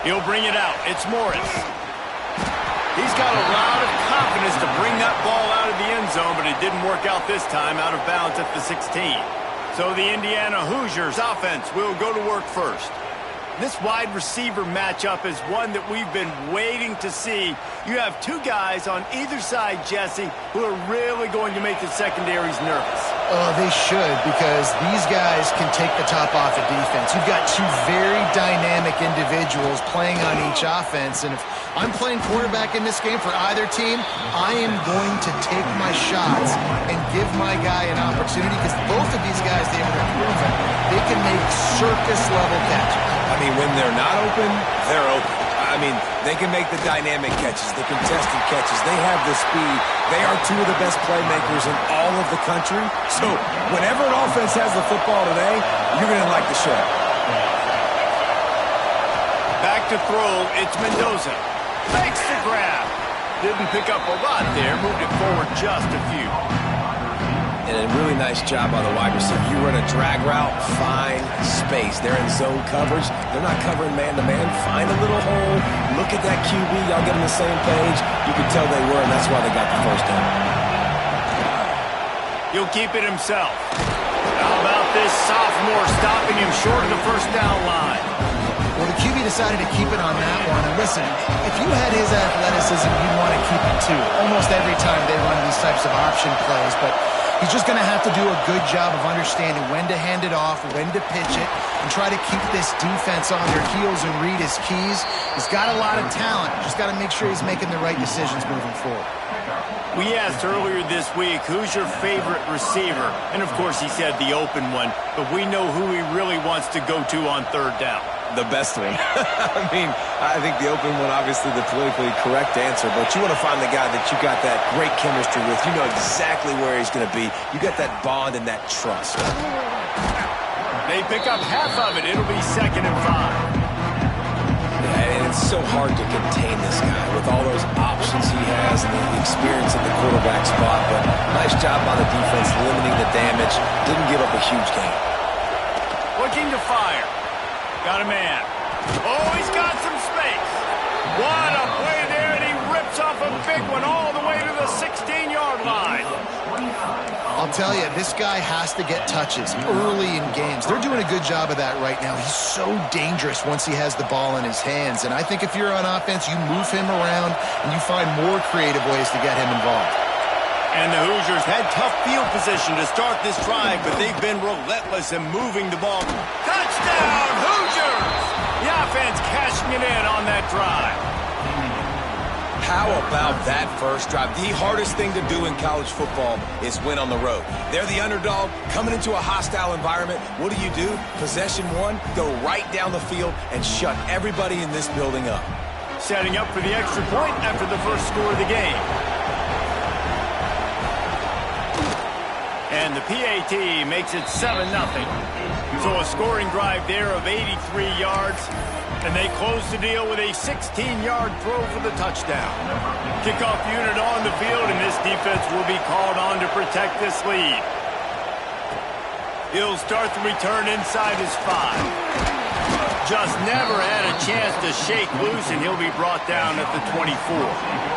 He'll bring it out. It's Morris. He's got a lot of confidence to bring that ball out of the end zone, but it didn't work out this time, out of bounds at the 16. So the Indiana Hoosiers offense will go to work first. This wide receiver matchup is one that we've been waiting to see. You have two guys on either side, Jesse, who are really going to make the secondaries nervous. Oh, they should, because these guys can take the top off of defense. You've got two very dynamic individuals playing on each offense, and if I'm playing quarterback in this game for either team, I am going to take my shots and give my guy an opportunity, because both of these guys, they have proven they can make circus-level catches. I mean, when they're not open, they're open. I mean, they can make the dynamic catches, the contested catches. They have the speed. They are two of the best playmakers in all of the country. So whenever an offense has the football today, you're going to like the show. Back to throw, it's Mendoza. Makes the grab. Didn't pick up a lot there, moved it forward just a few. And a really nice job by the wide receiver. You run a drag route, find space. They're in zone coverage. They're not covering man-to-man. Find a little hole. Look at that QB. Y'all get on the same page. You can tell they were, and that's why they got the first down. He'll keep it himself. How about this sophomore stopping him short of the first down line? Well, the QB decided to keep it on that one. And listen, if you had his athleticism, you'd want to keep it too. Almost every time they run these types of option plays, but he's just going to have to do a good job of understanding when to hand it off, when to pitch it, and try to keep this defense on their heels and read his keys. He's got a lot of talent. Just got to make sure he's making the right decisions moving forward. We asked earlier this week, who's your favorite receiver? And, of course, he said the open one, but we know who he really wants to go to on third down. The best one. I mean, I think the open one, obviously the politically correct answer, but you want to find the guy that you got that great chemistry with. You know exactly where he's going to be. You got that bond and that trust. They pick up half of it. It'll be 2nd and 5. Yeah, and it's so hard to contain this guy with all those options he has and the experience at the quarterback spot, but nice job by the defense limiting the damage. Didn't give up a huge gain. Looking to fire. Got a man. Oh, he's got some space. What a play there, and he rips off a big one all the way to the 16-yard line. I'll tell you, this guy has to get touches early in games. They're doing a good job of that right now. He's so dangerous once he has the ball in his hands. And I think if you're on offense, you move him around and you find more creative ways to get him involved. And the Hoosiers had tough field position to start this drive, but they've been relentless in moving the ball. Touchdown, Hoosiers! The offense cashing it in on that drive. How about that first drive? The hardest thing to do in college football is win on the road. They're the underdog coming into a hostile environment. What do? Possession one, go right down the field and shut everybody in this building up. Setting up for the extra point after the first score of the game. And the PAT makes it 7-0. So a scoring drive there of 83 yards. And they close the deal with a 16-yard throw for the touchdown. Kickoff unit on the field, and this defense will be called on to protect this lead. He'll start the return inside his 5. Just never had a chance to shake loose, and he'll be brought down at the 24.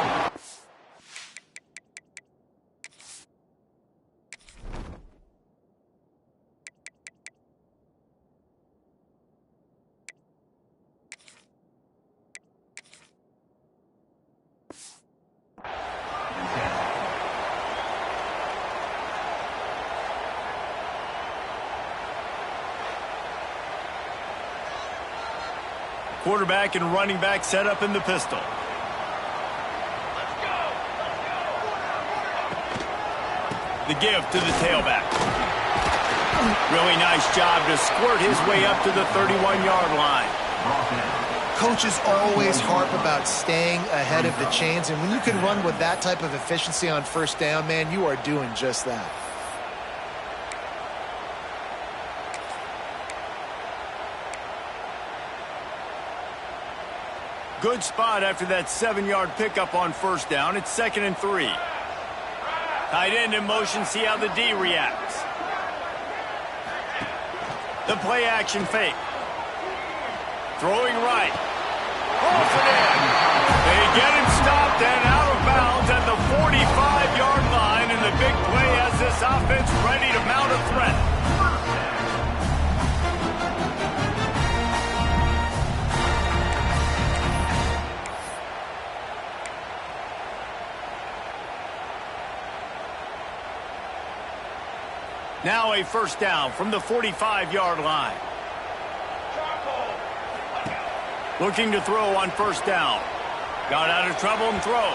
Quarterback and running back set up in the pistol. The give to the tailback. Really nice job to squirt his way up to the 31-yard line. Coaches always harp about staying ahead of the chains, and when you can run with that type of efficiency on first down, man, you are doing just that. Good spot after that 7-yard pickup on first down. It's 2nd and 3. Tight end in motion, see how the D reacts. The play action fake. Throwing right. Pulls it in. They get him stopped and out of bounds at the 45-yard line, and the big play has this offense ready to mount a threat. Now a first down from the 45-yard line. Looking to throw on first down. Got out of trouble and throws.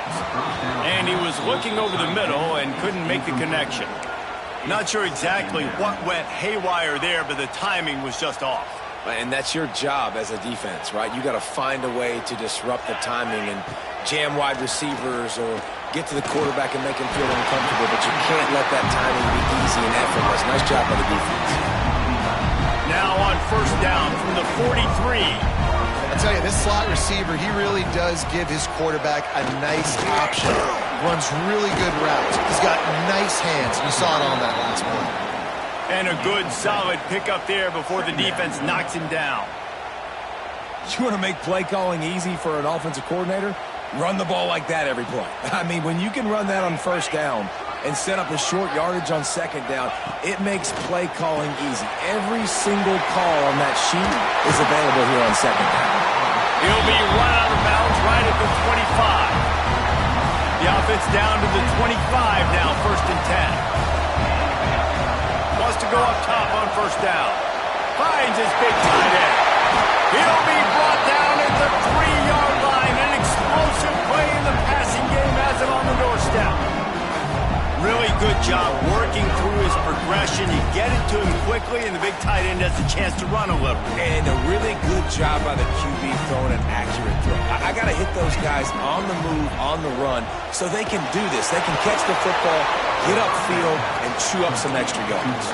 And he was looking over the middle and couldn't make the connection. Not sure exactly what went haywire there, but the timing was just off. And that's your job as a defense, right? You got to find a way to disrupt the timing and jam wide receivers or get to the quarterback and make him feel uncomfortable, but you can't let that timing be easy and effortless. Nice job by the defense. Now on first down from the 43. I tell you, this slot receiver, he really does give his quarterback a nice option. Runs really good routes. He's got nice hands. You saw it on that last play. And a good, solid pickup there before the defense knocks him down. You want to make play calling easy for an offensive coordinator? Run the ball like that every play. I mean, when you can run that on first down and set up a short yardage on second down, it makes play calling easy. Every single call on that sheet is available here on second down. He'll be run out of bounds right at the 25. The offense down to the 25 now, first and 10. Wants to go up top on first down. Finds his big tight end. He'll be brought down at the 3-yard line. An explosive play in the passing game has him on the doorstep. Really good job working through his progression. You get it to him quickly, and the big tight end has a chance to run a little. And a really good job by the QB throwing an accurate throw. I got to hit those guys on the move, on the run, so they can do this. They can catch the football, get upfield, and chew up some extra yards.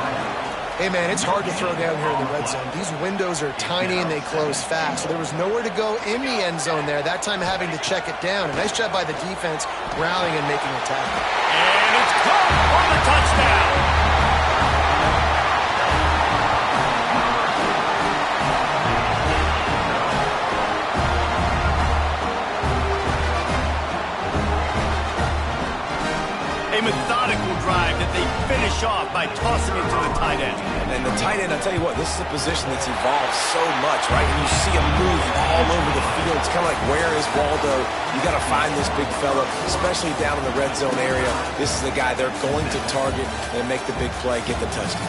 Hey, man, it's hard to throw down here in the red zone. These windows are tiny and they close fast, so there was nowhere to go in the end zone there, that time having to check it down. A nice job by the defense rallying and making a tackle. And it's caught for the touchdown. A methodical drive that they finish off by tossing it to the tight end. And the tight end, I'll tell you what, this is a position that's evolved so much, right? And you see him move all over the field. It's kind of like, where is Waldo? You got to find this big fella, especially down in the red zone area. This is the guy they're going to target and make the big play, get the touchdown.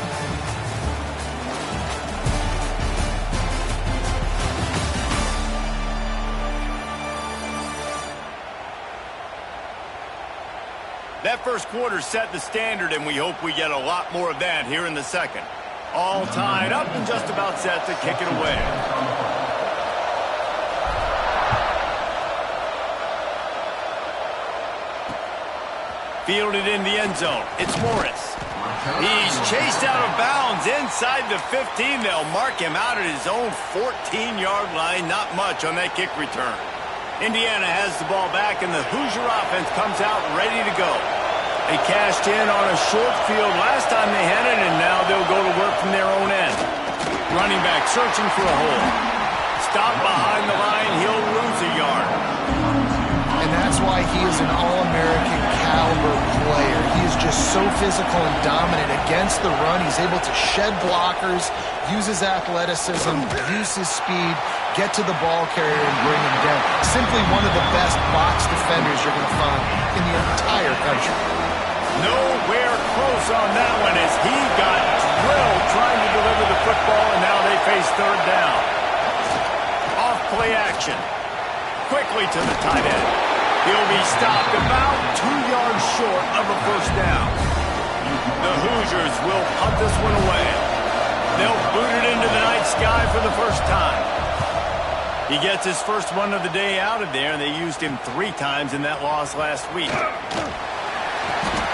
That first quarter set the standard, and we hope we get a lot more of that here in the second. All tied up and just about set to kick it away. Fielded in the end zone. It's Morris. He's chased out of bounds inside the 15. They'll mark him out at his own 14-yard line. Not much on that kick return. Indiana has the ball back, and the Hoosier offense comes out ready to go. They cashed in on a short field last time they had it, and now they'll go to work from their own end. Running back searching for a hole. Stop behind the line, he'll lose a yard. And that's why he is an All-American caliber player. He is just so physical and dominant against the run. He's able to shed blockers, use his athleticism, use his speed, get to the ball carrier and bring him down. Simply one of the best box defenders you're going to find in the entire country. Nowhere close on that one as he got drilled trying to deliver the football, and now they face third down. Off play action. Quickly to the tight end. He'll be stopped about 2 yards short of a first down. The Hoosiers will punt this one away. They'll boot it into the night sky for the first time. He gets his first one of the day out of there, and they used him 3 times in that loss last week.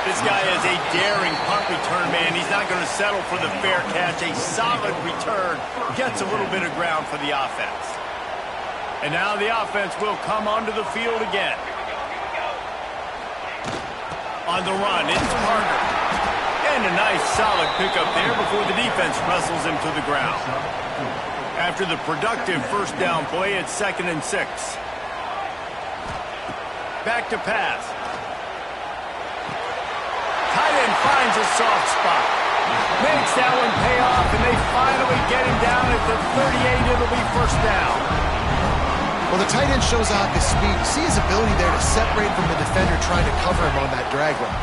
This guy is a daring punt return man. He's not going to settle for the fair catch. A solid return. Gets a little bit of ground for the offense. And now the offense will come onto the field again. On the run, it's Carter. And a nice solid pickup there before the defense wrestles him to the ground. After the productive first down play, it's 2nd and 6. Back to pass. Tight end finds a soft spot. Makes that one pay off, and they finally get him down at the 38. It'll be first down. Well, the tight end shows off his speed. See his ability there to separate from the defender trying to cover him on that drag route.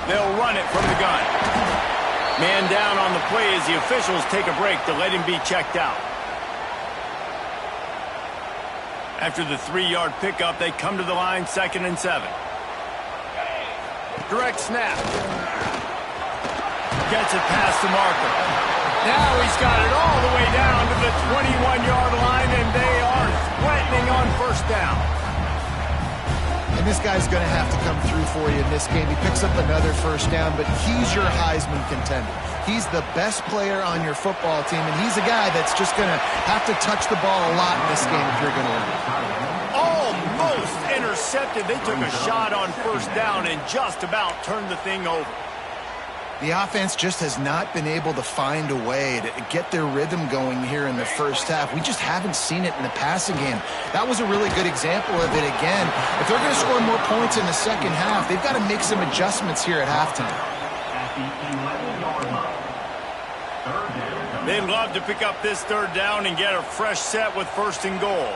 They'll run it from the gun. Man down on the play as the officials take a break to let him be checked out. After the 3-yard pickup, they come to the line, 2nd and 7. Direct snap. Gets it past the marker. Now he's got it all the way down to the 21-yard line, and they are threatening on first down. And this guy's going to have to come through for you in this game. He picks up another first down, but he's your Heisman contender. He's the best player on your football team, and he's a guy that's just going to have to touch the ball a lot in this game if you're going to win. Almost intercepted. They took a shot on first down and just about turned the thing over. The offense just has not been able to find a way to get their rhythm going here in the first half. We just haven't seen it in the passing game. That was a really good example of it again. If they're going to score more points in the second half, they've got to make some adjustments here at halftime. They'd love to pick up this third down and get a fresh set with 1st and goal.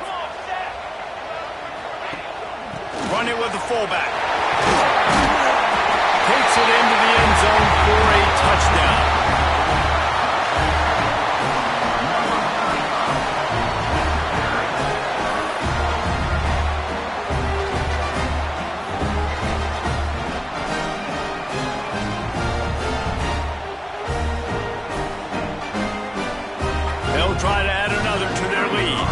Run it with the fullback. Takes it into the end zone for a touchdown. They'll try to add another to their lead.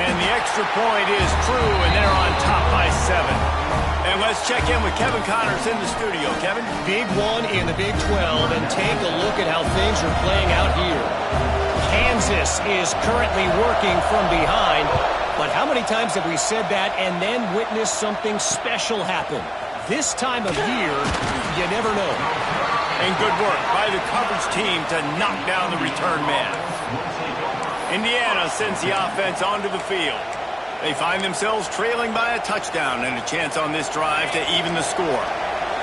And the extra point is true, and they're on top by 7. And let's check in with Kevin Connors in the studio. Kevin? Big one in the Big 12, and take a look at how things are playing out here. Kansas is currently working from behind, but how many times have we said that and then witnessed something special happen? This time of year, you never know. And good work by the coverage team to knock down the return man. Indiana sends the offense onto the field. They find themselves trailing by a touchdown and a chance on this drive to even the score.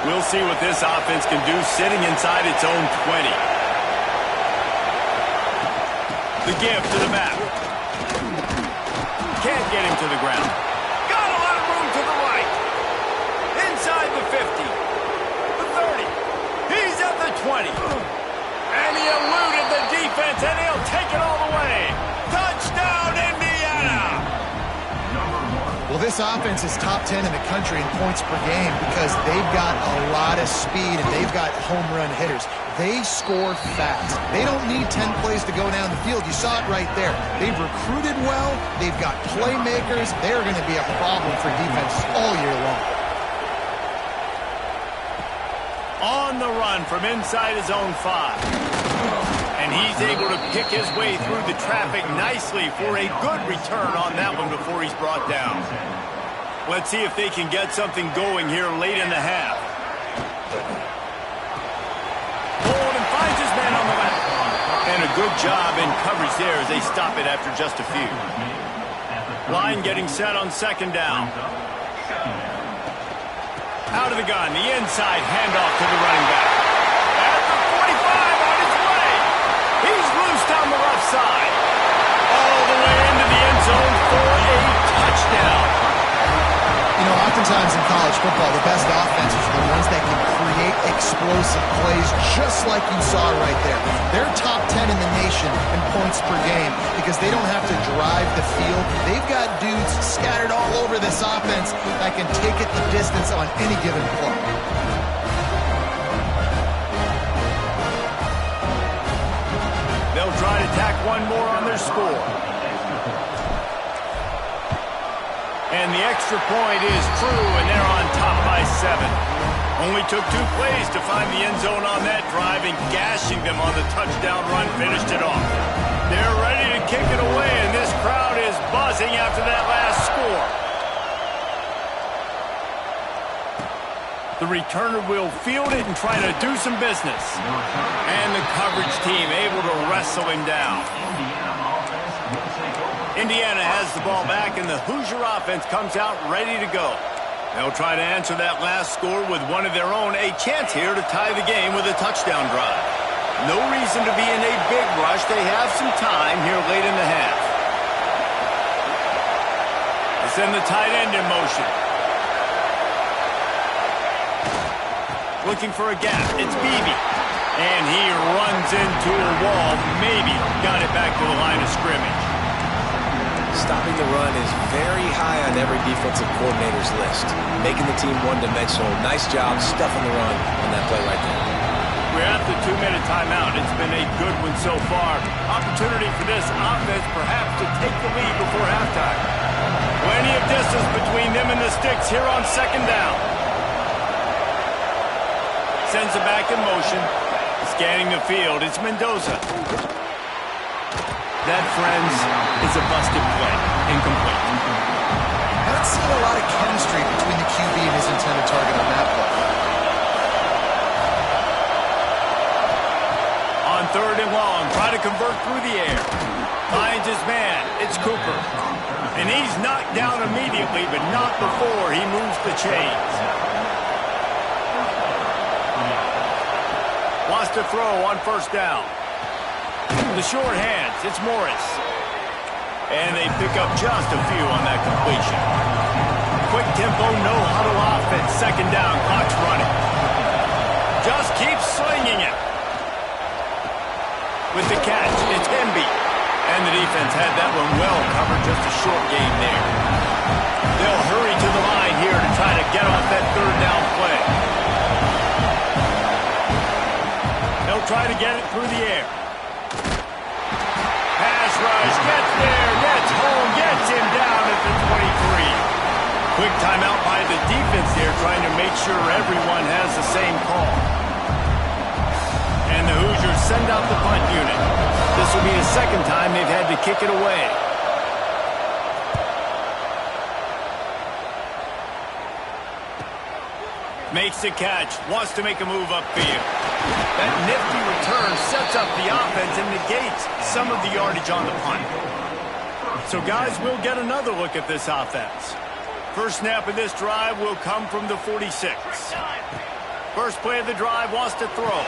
We'll see what this offense can do sitting inside its own 20. The give to the back. Can't get him to the ground. Got a lot of room to the right. Inside the 50. The 30. He's at the 20. And he eluded the defense, and he'll take it all the way. Touchdown, Indiana! Well, this offense is top 10 in the country in points per game because they've got a lot of speed and they've got home run hitters. They score fast. They don't need 10 plays to go down the field. You saw it right there. They've recruited well. They've got playmakers. They're going to be a problem for defenses all year long. On the run from inside his own 5. And he's able to pick his way through the traffic nicely for a good return on that one before he's brought down. Let's see if they can get something going here late in the half. Hold and finds his man on the left. And a good job in coverage there as they stop it after just a few. Line getting set on 2nd down. Out of the gun, the inside handoff to the running back. At the 45 on his way. He's loose down the left side. All the way into the end zone for a touchdown. You know, oftentimes in college football, the best offenses are the ones that can create explosive plays just like you saw right there. They're top 10 in the nation in points per game because they don't have to drive the field. They've got dudes scattered all over this offense that can take it the distance on any given play. They'll try to tack one more on their score. And the extra point is true, and they're on top by 7. Only took 2 plays to find the end zone on that drive, and gashing them on the touchdown run finished it off. They're ready to kick it away, and this crowd is buzzing after that last score. The returner will field it and try to do some business. And the coverage team able to wrestle him down. Indiana has the ball back, and the Hoosier offense comes out ready to go. They'll try to answer that last score with one of their own. A chance here to tie the game with a touchdown drive. No reason to be in a big rush. They have some time here late in the half. They send the tight end in motion. Looking for a gap. It's Beebe. And he runs into a wall. Maybe got it back to the line of scrimmage. Stopping the run is very high on every defensive coordinator's list. Making the team one-dimensional. Nice job stuffing the run on that play right there. We're at the 2-minute timeout. It's been a good one so far. Opportunity for this offense perhaps to take the lead before halftime. Plenty of distance between them and the sticks here on second down. Sends it back in motion. Scanning the field. It's Mendoza. That, friends, is a busted play. Incomplete. Haven't seen a lot of chemistry between the QB and his intended target on that play. On 3rd and long, try to convert through the air. Finds his man. It's Cooper. And he's knocked down immediately, but not before he moves the chains. Wants to throw on 1st down. The short hands, it's Morris. And they pick up just a few on that completion. Quick tempo, no huddle offense. 2nd down, clock's running. Just keep slinging it. With the catch, it's Hemby. And the defense had that one well covered, just a short gain there. They'll hurry to the line here to try to get off that 3rd down play. They'll try to get it through the air. Pass rush, gets there, gets home, gets him down at the 23. Quick timeout by the defense there, trying to make sure everyone has the same call. And the Hoosiers send out the punt unit. This will be the 2nd time they've had to kick it away. Makes the catch, wants to make a move upfield. That nifty return sets up the offense and negates some of the yardage on the punt. So, guys, we'll get another look at this offense. First snap of this drive will come from the 46. First play of the drive, wants to throw.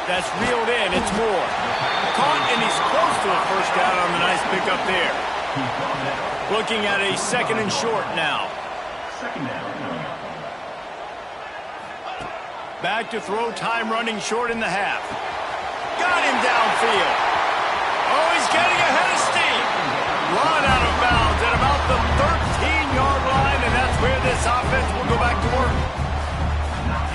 That's reeled in, it's Moore. Caught, and he's close to a 1st down on the nice pickup there. Looking at a 2nd and short now. Back to throw, time running short in the half. Got him downfield. Oh, he's getting ahead of steam. Run out of bounds at about the 13-yard line, and that's where this offense will go back to work.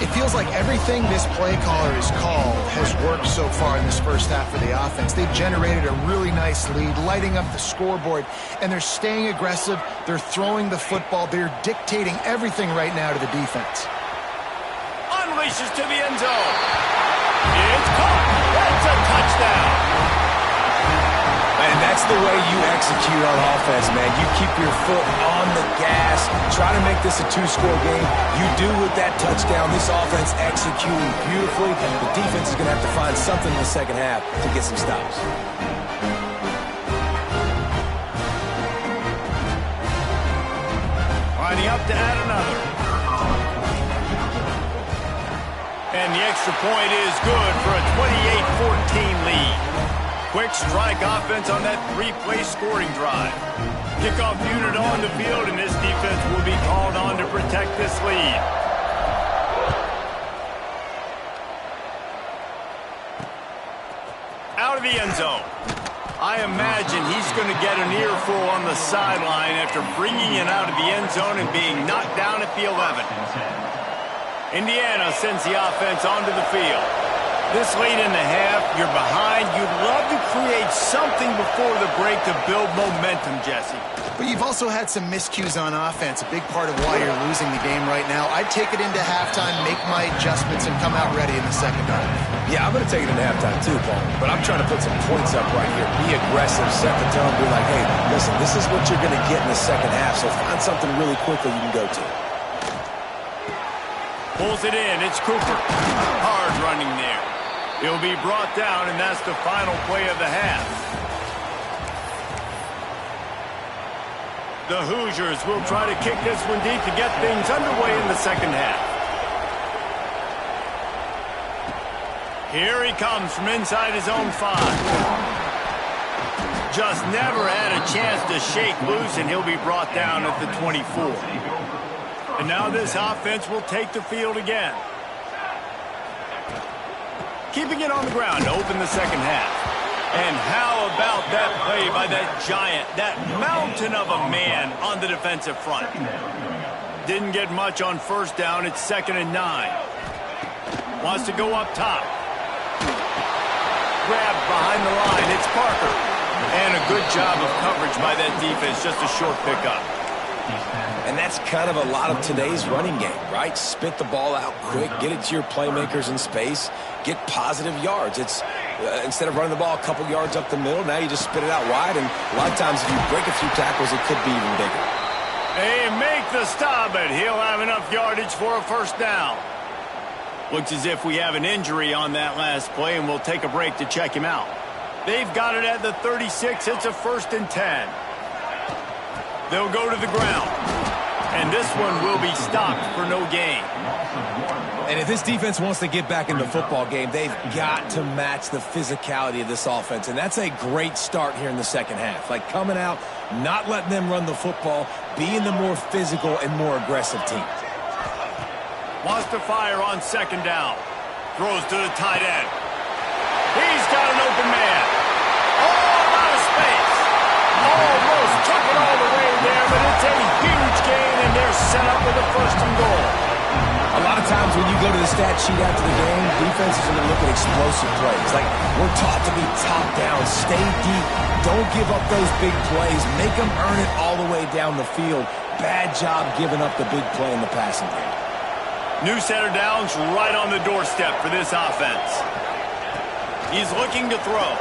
It feels like everything this play caller has called has worked so far in this first half for the offense. They've generated a really nice lead, lighting up the scoreboard, and they're staying aggressive. They're throwing the football. They're dictating everything right now to the defense. Unleashes to the end zone. It's caught. That's a touchdown. And that's the way you execute on offense, man. You keep your foot on the gas. Try to make this a 2-score game. You do with that touchdown. This offense executing beautifully. The defense is going to have to find something in the 2nd half to get some stops. Lining up to add another. And the extra point is good for a 28-14 lead. Quick strike offense on that 3-play scoring drive. Kickoff unit on the field, and this defense will be called on to protect this lead. Out of the end zone. I imagine he's going to get an earful on the sideline after bringing it out of the end zone and being knocked down at the 11. Indiana sends the offense onto the field. This late in the half, you're behind. You'd love to create something before the break to build momentum, Jesse. But you've also had some miscues on offense, a big part of why you're losing the game right now. I'd take it into halftime, make my adjustments, and come out ready in the 2nd half. Yeah, I'm going to take it into halftime too, Paul. But I'm trying to put some points up right here. Be aggressive, set the tone, be like, hey, listen, this is what you're going to get in the 2nd half, so find something really quickly you can go to. Pulls it in. It's Cooper. Hard running there. He'll be brought down, and that's the final play of the half. The Hoosiers will try to kick this one deep to get things underway in the second half. Here he comes from inside his own 5. Just never had a chance to shake loose, and he'll be brought down at the 24. And now this offense will take the field again. Keeping it on the ground to open the second half. And how about that play by that giant, that mountain of a man on the defensive front? Didn't get much on first down. It's 2nd and 9. Wants to go up top. Grabbed behind the line. It's Parker. And a good job of coverage by that defense. Just a short pickup. And that's kind of a lot of today's running game, right? Spit the ball out quick, get it to your playmakers in space, get positive yards. It's instead of running the ball a couple yards up the middle, now you just spit it out wide, and a lot of times if you break a few tackles, it could be even bigger. They make the stop, but he'll have enough yardage for a first down. Looks as if we have an injury on that last play, and we'll take a break to check him out. They've got it at the 36. It's a 1st and 10. They'll go to the ground. And this one will be stopped for no gain. And if this defense wants to get back in the football game, they've got to match the physicality of this offense. And that's a great start here in the second half. Like coming out, not letting them run the football, being the more physical and more aggressive team. Wants to fire on 2nd down. Throws to the tight end. He's got an open man. Oh, out of space. Almost took it all the way there, but it's a huge gain, and they're set up with a 1st and goal. A lot of times when you go to the stat sheet after the game, defenses are going to look at explosive plays. Like, we're taught to be top down, stay deep, don't give up those big plays, make them earn it all the way down the field. Bad job giving up the big play in the passing game. New set of downs right on the doorstep for this offense. He's looking to throw.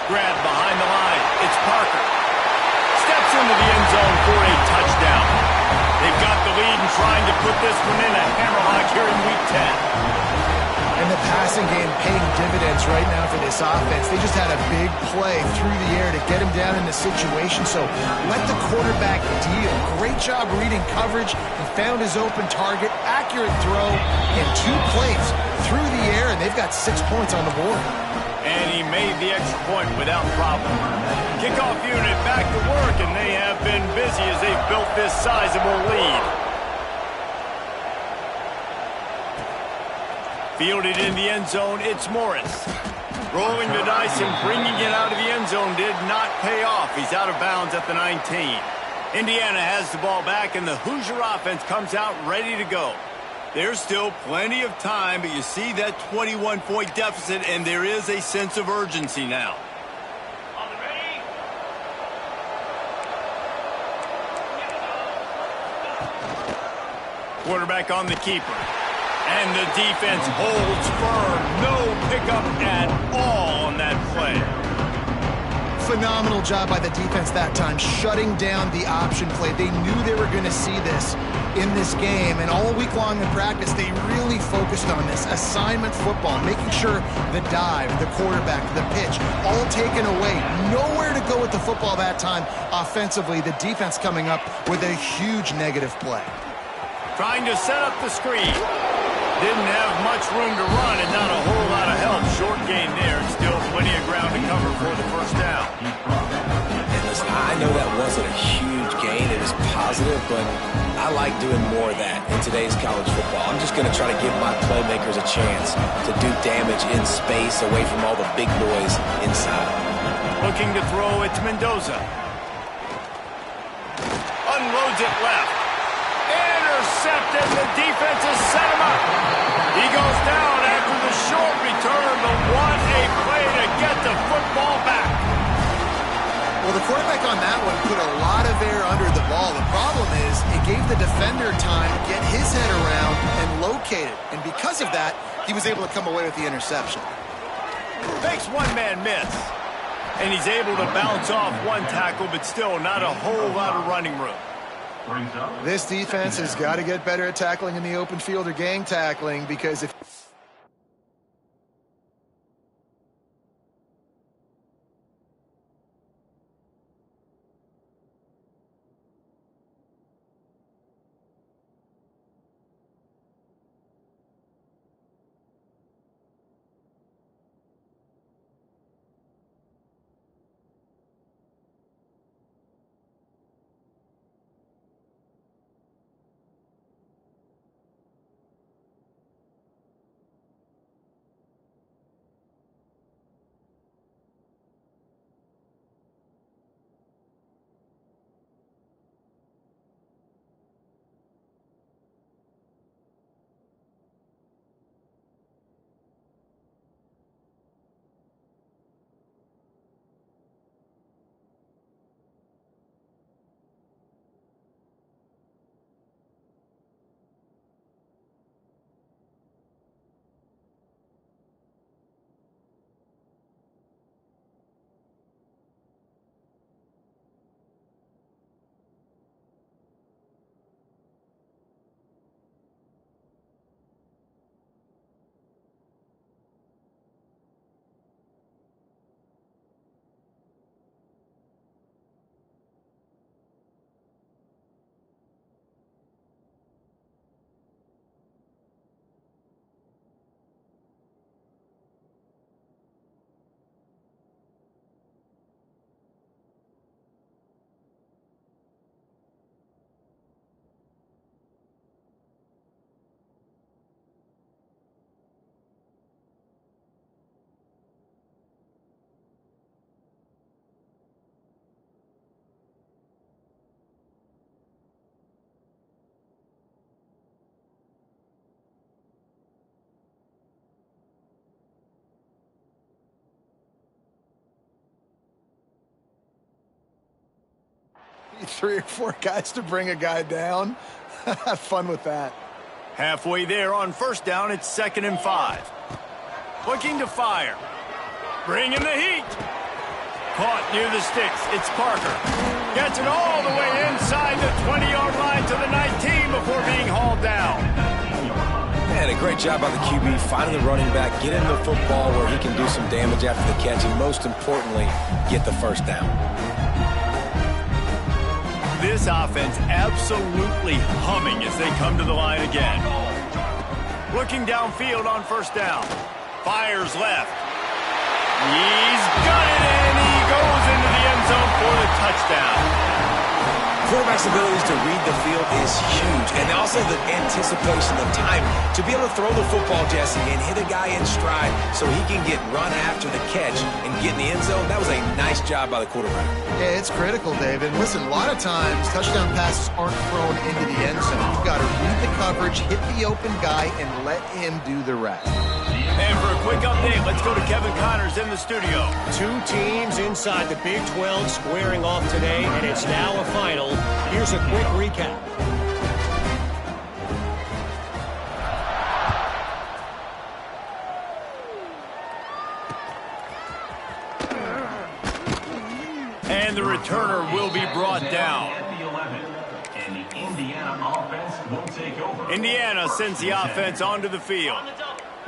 Grabbed behind the line. It's Parker. Steps into the end zone for a touchdown. They've got the lead and trying to put this one in a hammerlock here in Week 10. And the passing game paying dividends right now for this offense. They just had a big play through the air to get him down in the situation. So let the quarterback deal. Great job reading coverage. He found his open target. Accurate throw in 2 plays through the air, and they've got 6 points on the board. And he made the extra point without problem. Kickoff unit back to work, and they have been busy as they've built this sizable lead. Fielded in the end zone, it's Morris. Rolling the dice and bringing it out of the end zone did not pay off. He's out of bounds at the 19. Indiana has the ball back, and the Hoosier offense comes out ready to go. There's still plenty of time, but you see that 21-point deficit, and there is a sense of urgency now. Quarterback on the keeper. And the defense holds firm. No pickup at all on that play. Phenomenal job by the defense that time, shutting down the option play. They knew they were going to see this in this game, and all week long in practice, they really focused on this assignment football, making sure the dive, the quarterback, the pitch, all taken away. Nowhere to go with the football that time offensively. The defense coming up with a huge negative play. Trying to set up the screen. Didn't have much room to run and not a whole lot of help. Short gain there. Still plenty of ground to cover for the first down. And listen, I know that wasn't a huge gain. It is positive, but I like doing more of that in today's college football. I'm just going to try to give my playmakers a chance to do damage in space away from all the big boys inside. Looking to throw, it's Mendoza. Unloads it left. Intercepted. The defense has set him up. He goes down after the short return, but what a play to get the football back. Well, the quarterback on that one put a lot of air under the ball. The problem is it gave the defender time to get his head around and locate it. And because of that, he was able to come away with the interception. Makes one man miss. And he's able to bounce off one tackle, but still not a whole lot of running room. This defense has got to get better at tackling in the open field or gang tackling, because if three or four guys to bring a guy down, have fun with that. Halfway there on first down, it's 2nd and 5. Looking to fire. Bringing the heat. Caught near the sticks. It's Parker. Gets it all the way inside the 20-yard line to the 19 before being hauled down. Man, a great job by the QB finding the running back, get him the football where he can do some damage after the catch, and most importantly, get the first down. This offense absolutely humming as they come to the line again. Looking downfield on first down. Fires left. He's got it, and he goes into the end zone for the touchdown. Quarterback's abilities to read the field is huge, and also the anticipation, the time to be able to throw the football, Jesse, and hit a guy in stride so he can get run after the catch and get in the end zone. That was a nice job by the quarterback. Yeah, it's critical, David. Listen, a lot of times touchdown passes aren't thrown into the end zone. You've got to read the coverage, hit the open guy, and let him do the rest. And for a quick update, let's go to Kevin Connors in the studio. Two teams inside the Big 12 squaring off today, and it's now a final. Here's a quick recap. And the returner will be brought down. Indiana sends the offense onto the field.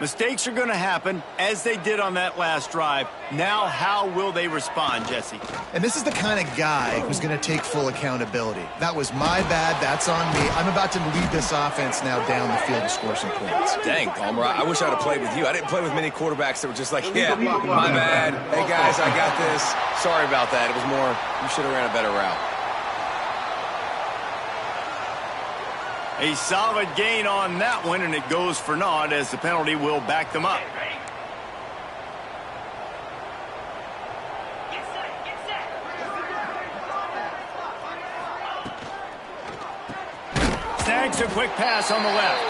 Mistakes are going to happen, as they did on that last drive. Now, how will they respond, Jesse? And this is the kind of guy who's going to take full accountability. That was my bad. That's on me. I'm about to lead this offense now down the field to score some points. Dang, Palmer, I wish I would have played with you. I didn't play with many quarterbacks that were just like, yeah, my bad. Hey, guys, I got this. Sorry about that. It was more, you should have ran a better route. A solid gain on that one, and it goes for naught as the penalty will back them up. Snags a quick pass on the left.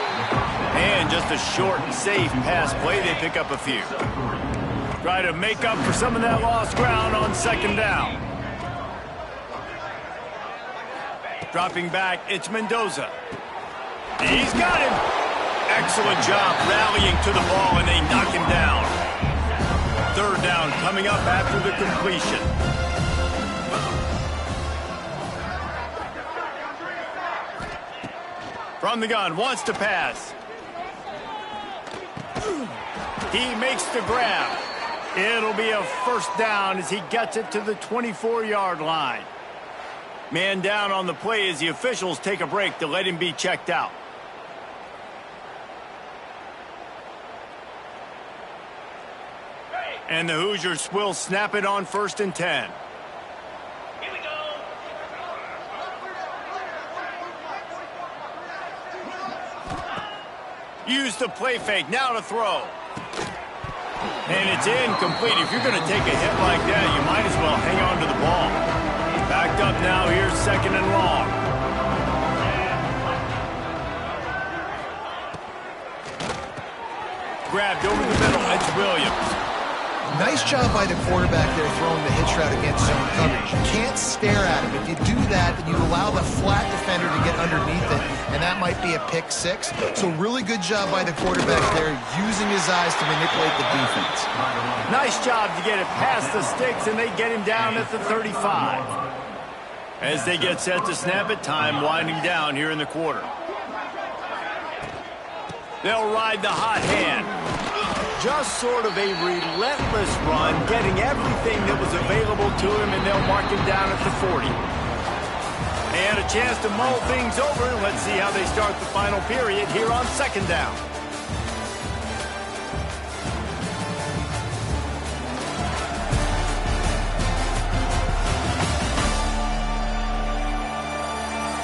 And just a short, safe pass play. They pick up a few. Try to make up for some of that lost ground on second down. Dropping back, it's Mendoza. He's got him. Excellent job rallying to the ball, and they knock him down. Third down coming up after the completion. From the gun, wants to pass. He makes the grab. It'll be a first down as he gets it to the 24-yard line. Man down on the play as the officials take a break to let him be checked out. And the Hoosiers will snap it on 1st and 10. Here we go. Use the play fake, now to throw. And it's incomplete. If you're going to take a hit like that, you might as well hang on to the ball. Backed up now, here's 2nd and long. Grabbed over the middle, it's Williams. Nice job by the quarterback there throwing the hitch route against zone coverage. You can't stare at him. If you do that, then you allow the flat defender to get underneath it, and that might be a pick 6. So really good job by the quarterback there, using his eyes to manipulate the defense. Nice job to get it past the sticks, and they get him down at the 35. As they get set to snap it, time winding down here in the quarter. They'll ride the hot hand. Just sort of a relentless run, getting everything that was available to him, and they'll mark him down at the 40. And a chance to mull things over. Let's see how they start the final period here on 2nd down.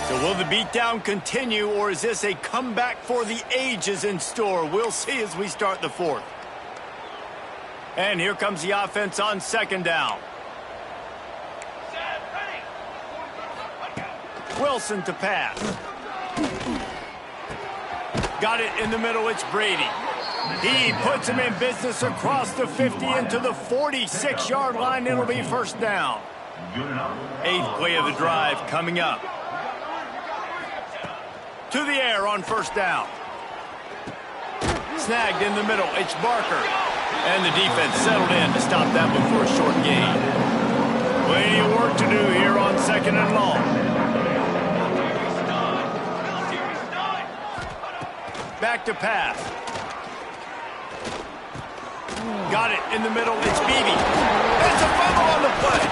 So will the beatdown continue, or is this a comeback for the ages in store? We'll see as we start the 4th. And here comes the offense on 2nd down. Wilson to pass. Got it in the middle, it's Brady. He puts him in business across the 50 into the 46-yard line. It'll be 1st down. 8th play of the drive coming up. To the air on 1st down. Snagged in the middle, it's Barker. And the defense settled in to stop that before a short gain. Plenty of work to do here on 2nd and long. Back to pass. Got it in the middle, it's Beebe. It's a fumble on the play.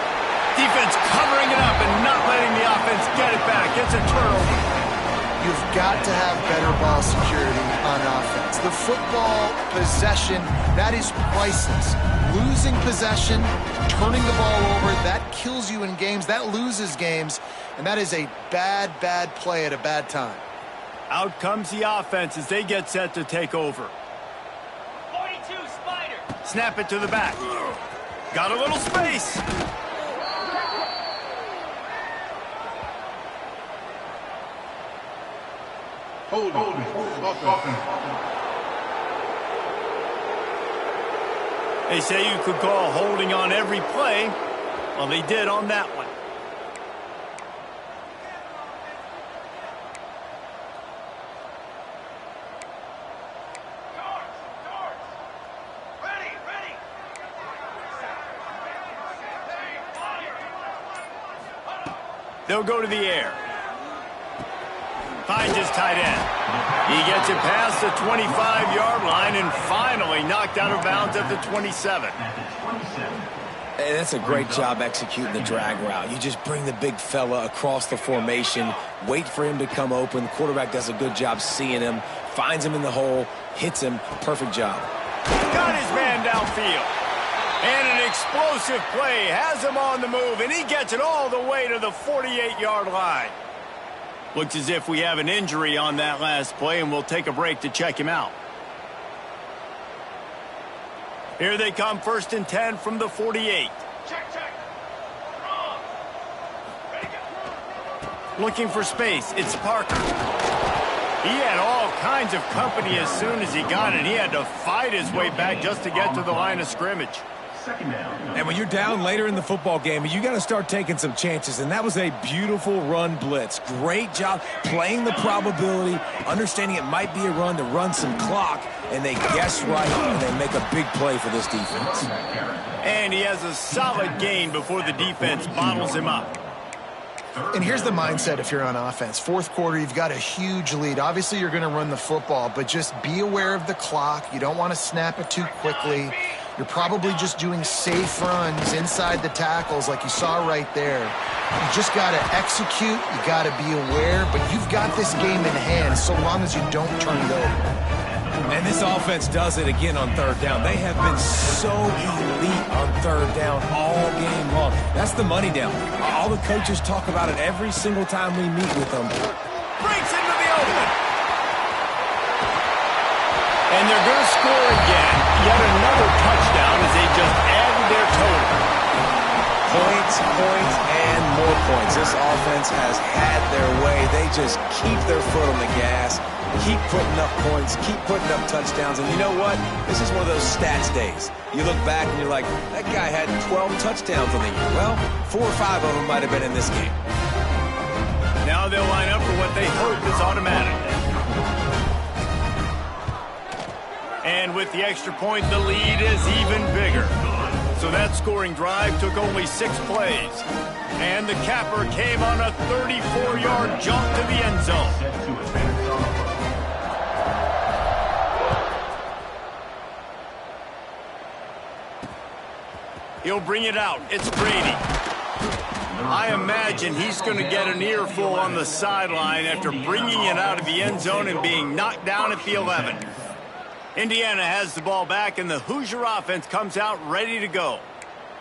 Defense covering it up and not letting the offense get it back. It's a turnover. You've got to have better ball security on offense. The football possession, that is priceless. Losing possession, turning the ball over, that kills you in games, that loses games, and that is a bad, bad play at a bad time. Out comes the offense as they get set to take over. 42 Spider. Snap it to the back. Got a little space. They say you could call holding on every play. Well, they did on that one. They'll go to the air. Finds his tight end. He gets it past the 25-yard line and finally knocked out of bounds at the 27. Hey, that's a great job executing the drag route. You just bring the big fella across the formation, wait for him to come open. The quarterback does a good job seeing him, finds him in the hole, hits him. Perfect job. Got his man downfield. And an explosive play has him on the move, and he gets it all the way to the 48-yard line. Looks as if we have an injury on that last play, and we'll take a break to check him out. Here they come, 1st and 10 from the 48. Check. Wrong. Ready, go. Looking for space, it's Parker. He had all kinds of company as soon as he got it. He had to fight his way back just to get to the line of scrimmage. And when you're down later in the football game, you got to start taking some chances, and that was a beautiful run blitz. Great job playing the probability, understanding it might be a run to run some clock, and they guess right, and they make a big play for this defense. And he has a solid gain before the defense bottles him up. And here's the mindset if you're on offense. Fourth quarter, you've got a huge lead. Obviously, you're going to run the football, but just be aware of the clock. You don't want to snap it too quickly. You're probably just doing safe runs inside the tackles like you saw right there. You just got to execute. You got to be aware, but you've got this game in hand so long as you don't turn it over. And this offense does it again on third down. They have been so elite on third down all game long. That's the money down. All the coaches talk about it every single time we meet with them. Breaks into the open. And they're going to score again. Yet another touchdown as they just added their total. Points, and more points. This offense has had their way. They just keep their foot on the gas, keep putting up points, keep putting up touchdowns. And you know what? This is one of those stats days. You look back and you're like, that guy had 12 touchdowns on the year. Well, 4 or 5 of them might have been in this game. Now they'll line up for what they hope is automatic. And with the extra point, the lead is even bigger. So that scoring drive took only 6 plays. And the capper came on a 34-yard jaunt to the end zone. He'll bring it out. It's Brady. I imagine he's going to get an earful on the sideline after bringing it out of the end zone and being knocked down at the 11. Indiana has the ball back, and the Hoosier offense comes out ready to go.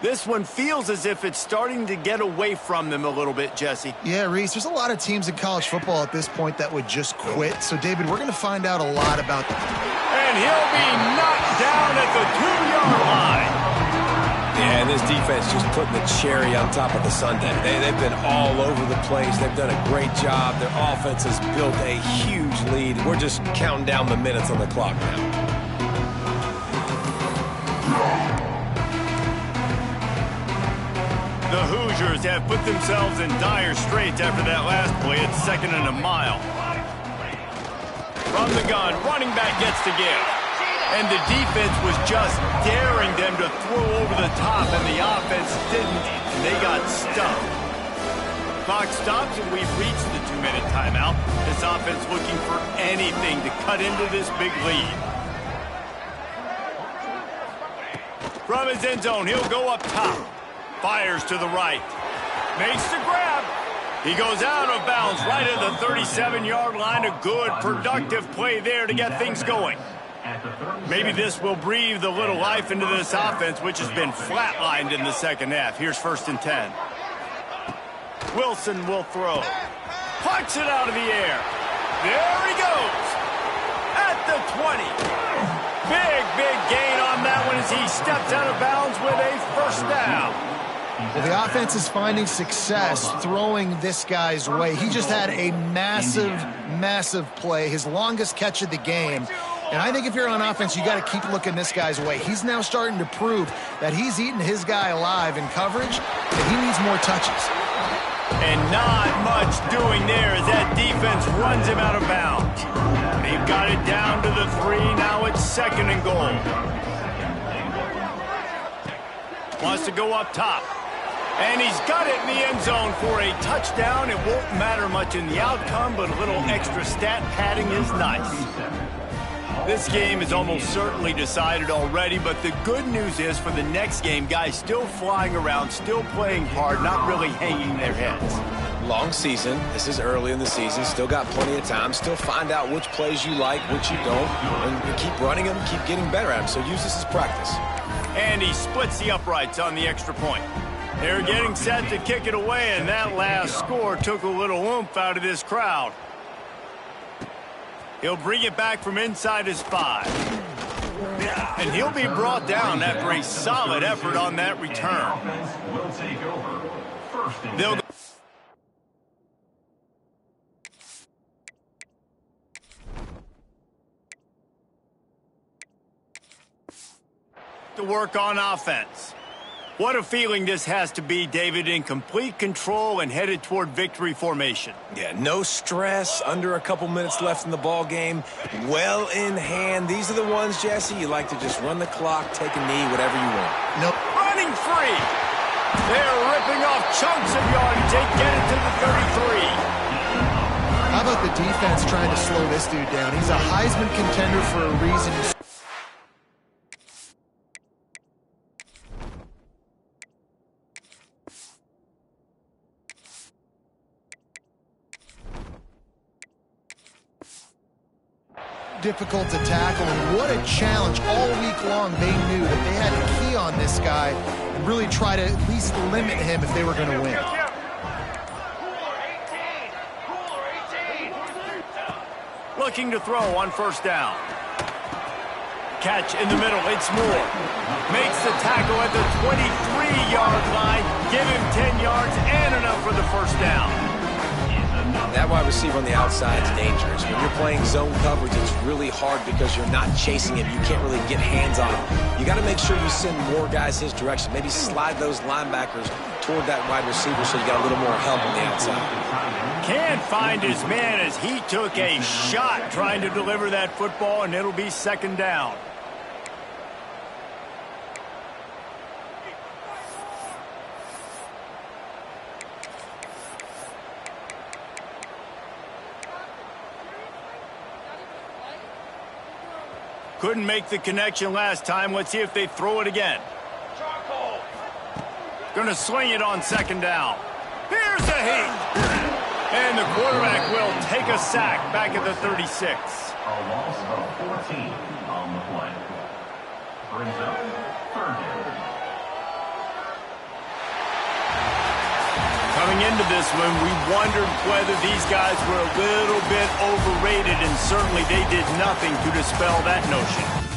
This one feels as if it's starting to get away from them a little bit, Jesse. Yeah, Reese, there's a lot of teams in college football at this point that would just quit. So, David, we're going to find out a lot about them. And he'll be knocked down at the 2-yard line. Yeah, and this defense just putting the cherry on top of the sundae. They've been all over the place. They've done a great job. Their offense has built a huge lead. We're just counting down the minutes on the clock now. The Hoosiers have put themselves in dire straits after that last play. It's 2nd and a mile. From the gun, running back gets to give. And the defense was just daring them to throw over the top, and the offense didn't. They got stuffed. Clock stops, and we've reached the 2-minute timeout. This offense looking for anything to cut into this big lead. From his end zone, he'll go up top. Fires to the right. Makes the grab. He goes out of bounds right at the 37-yard line. A good, productive play there to get things going. Maybe this will breathe a little life into this offense, which has been flatlined in the second half. Here's 1st and 10. Wilson will throw. Pucks it out of the air. There he goes. At the 20. Big gain on that one as he steps out of bounds with a 1st down. Well, the offense is finding success throwing this guy's way. He just had a massive play, his longest catch of the game. And I think if you're on offense, you got to keep looking this guy's way. He's now starting to prove that he's eating his guy alive in coverage, and he needs more touches. And not much doing there as that defense runs him out of bounds. They've got it down to the 3. Now it's 2nd and goal. Wants to go up top. And he's got it in the end zone for a touchdown. It won't matter much in the outcome, but a little extra stat padding is nice. This game is almost certainly decided already, but the good news is for the next game, guys still flying around, still playing hard, not really hanging their heads. Long season. This is early in the season. Still got plenty of time. Still find out which plays you like, which you don't, and keep running them, keep getting better at them. So use this as practice. And he splits the uprights on the extra point. They're getting set to kick it away, and that last score took a little oomph out of this crowd. He'll bring it back from inside his 5. And he'll be brought down after a solid effort on that return. They'll to work on offense. What a feeling this has to be, David, in complete control and headed toward victory formation. Yeah, no stress, under a couple minutes left in the ball game, well in hand. These are the ones, Jesse, you like to just run the clock, take a knee, whatever you want. Nope. Running free. They're ripping off chunks of yardage. They get it to the 33. How about the defense trying to slow this dude down? He's a Heisman contender for a reason. Difficult to tackle, and what a challenge. All week long they knew that they had to key on this guy and really try to at least limit him if they were going to win. Looking to throw on first down. Catch in the middle, it's Moore. Makes the tackle at the 23-yard line. Give him 10 yards and enough for the first down. That wide receiver on the outside is dangerous. When you're playing zone coverage, it's really hard because you're not chasing him. You can't really get hands on him. You got to make sure you send more guys his direction. Maybe slide those linebackers toward that wide receiver so you got a little more help on the outside. Can't find his man as he took a shot trying to deliver that football, and it'll be second down. Couldn't make the connection last time. Let's see if they throw it again. Gonna swing it on second down. Here's a heat. And the quarterback will take a sack back at the 36. A loss of 14 on the play. Brings up third down. Coming into this one, we wondered whether these guys were a little bit overrated, and certainly they did nothing to dispel that notion.